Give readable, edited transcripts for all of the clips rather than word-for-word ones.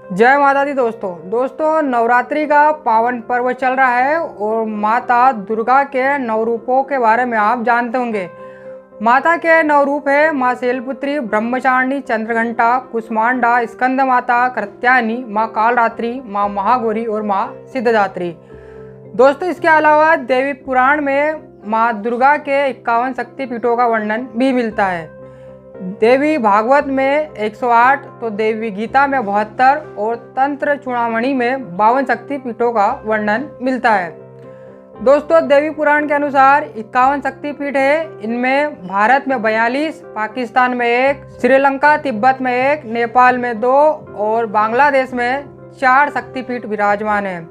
जय माता दी दोस्तों नवरात्रि का पावन पर्व चल रहा है और माता दुर्गा के नौ रूपों के बारे में आप जानते होंगे। माता के नौ रूप है माँ शैलपुत्री, ब्रह्मचारिणी, चंद्रघंटा, कुष्मांडा, स्कंद माता, कृत्यानी, माँ कालरात्रि, माँ महागौरी और माँ सिद्धदात्री। दोस्तों इसके अलावा देवी पुराण में माँ दुर्गा के 51 शक्तिपीठों का वर्णन भी मिलता है। देवी भागवत में 108 तो देवी गीता में 72 और तंत्र चूड़ामणि में 52 शक्तिपीठों का वर्णन मिलता है। दोस्तों देवी पुराण के अनुसार 51 शक्तिपीठ है। इनमें भारत में 42, पाकिस्तान में 1, श्रीलंका तिब्बत में 1, नेपाल में 2 और बांग्लादेश में 4 शक्तिपीठ विराजमान है।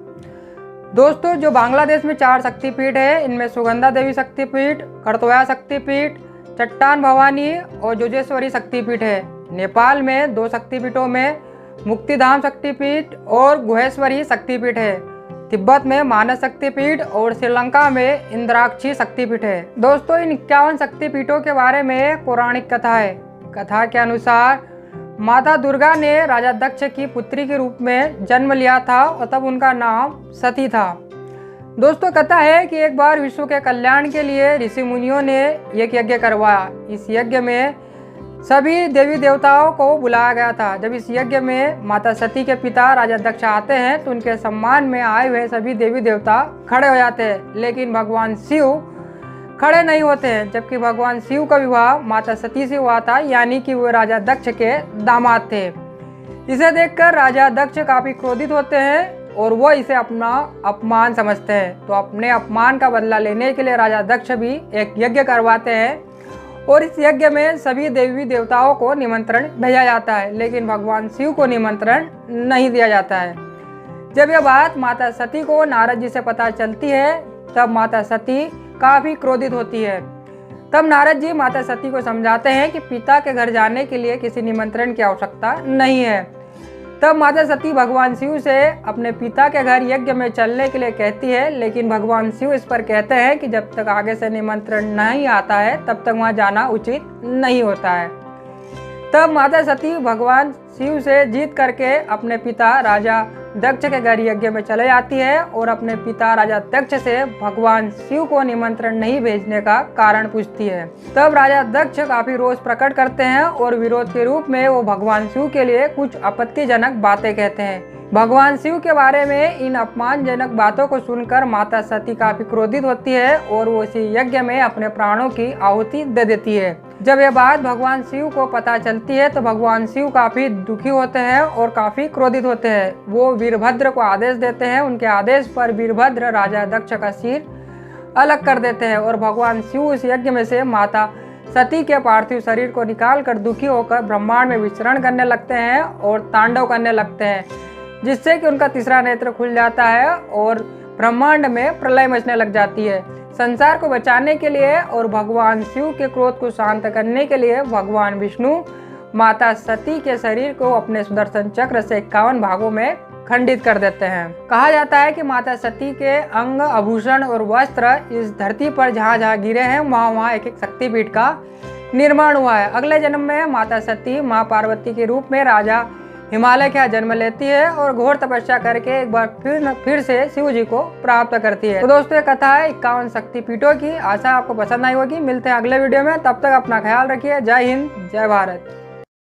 दोस्तों जो बांग्लादेश में 4 शक्तिपीठ है, इनमें सुगंधा देवी शक्तिपीठ, करतोया शक्तिपीठ, चट्टान भवानी और जोजेश्वरी शक्तिपीठ है। नेपाल में 2 शक्तिपीठों में मुक्तिधाम शक्तिपीठ और गुहेश्वरी शक्तिपीठ है। तिब्बत में मानस शक्तिपीठ और श्रीलंका में इंद्राक्षी शक्तिपीठ है। दोस्तों इन 51 शक्तिपीठों के बारे में पौराणिक कथा है। कथा के अनुसार माता दुर्गा ने राजा दक्ष की पुत्री के रूप में जन्म लिया था और तब उनका नाम सती था। दोस्तों कथा है कि एक बार विश्व के कल्याण के लिए ऋषि मुनियों ने एक यज्ञ करवाया। इस यज्ञ में सभी देवी देवताओं को बुलाया गया था। जब इस यज्ञ में माता सती के पिता राजा दक्ष आते हैं तो उनके सम्मान में आए हुए सभी देवी देवता खड़े हो जाते हैं, लेकिन भगवान शिव खड़े नहीं होते हैं। जबकि भगवान शिव का विवाह माता सती से हुआ था, यानी कि वो राजा दक्ष के दामाद थे। इसे देखकर राजा दक्ष काफी क्रोधित होते हैं और वो इसे अपना अपमान समझते हैं। तो अपने अपमान का बदला लेने के लिए राजा दक्ष भी एक यज्ञ करवाते हैं और इस यज्ञ में सभी देवी देवताओं को निमंत्रण भेजा जाता है, लेकिन भगवान शिव को निमंत्रण नहीं दिया जाता है। जब यह बात माता सती को नारद जी से पता चलती है तब माता सती काफी क्रोधित होती है। तब नारद जी माता सती को समझाते हैं कि पिता के घर जाने के लिए किसी निमंत्रण की आवश्यकता नहीं है। तब माता सती भगवान शिव से अपने पिता के घर यज्ञ में चलने के लिए कहती है, लेकिन भगवान शिव इस पर कहते हैं कि जब तक आगे से निमंत्रण नहीं आता है तब तक वहां जाना उचित नहीं होता है। तब माता सती भगवान शिव से जीत करके अपने पिता राजा दक्ष के घर यज्ञ में चले जाती है और अपने पिता राजा दक्ष से भगवान शिव को निमंत्रण नहीं भेजने का कारण पूछती है। तब राजा दक्ष काफी रोष प्रकट करते हैं और विरोध के रूप में वो भगवान शिव के लिए कुछ आपत्तिजनक बातें कहते हैं। भगवान शिव के बारे में इन अपमानजनक बातों को सुनकर माता सती काफी क्रोधित होती है और वो इसी यज्ञ में अपने प्राणों की आहुति दे देती है। जब यह बात भगवान शिव को पता चलती है तो भगवान शिव काफी दुखी होते हैं और काफी क्रोधित होते हैं। वो वीरभद्र को आदेश देते हैं। उनके आदेश पर वीरभद्र राजा दक्ष का सिर अलग कर देते हैं और भगवान शिव उस यज्ञ में से माता सती के पार्थिव शरीर को निकाल कर दुखी होकर ब्रह्मांड में विचरण करने लगते हैं और तांडव करने लगते हैं, जिससे कि उनका तीसरा नेत्र खुल जाता है और ब्रह्मांड में प्रलय मचने लग जाती है। संसार को बचाने के लिए और भगवान शिव के क्रोध को शांत करने के लिए भगवान विष्णु माता सती के शरीर को अपने सुदर्शन चक्र से 51 भागों में खंडित कर देते हैं। कहा जाता है कि माता सती के अंग, आभूषण और वस्त्र इस धरती पर जहाँ जहाँ गिरे हैं वहाँ एक शक्तिपीठ का निर्माण हुआ है। अगले जन्म में माता सती माँ पार्वती के रूप में राजा हिमालय का जन्म लेती है और घोर तपस्या करके एक बार फिर से शिव जी को प्राप्त करती है। तो दोस्तों ये कथा है 51 शक्तिपीठों की। आशा आपको पसंद आई होगी। मिलते हैं अगले वीडियो में, तब तक अपना ख्याल रखिए। जय हिंद, जय भारत।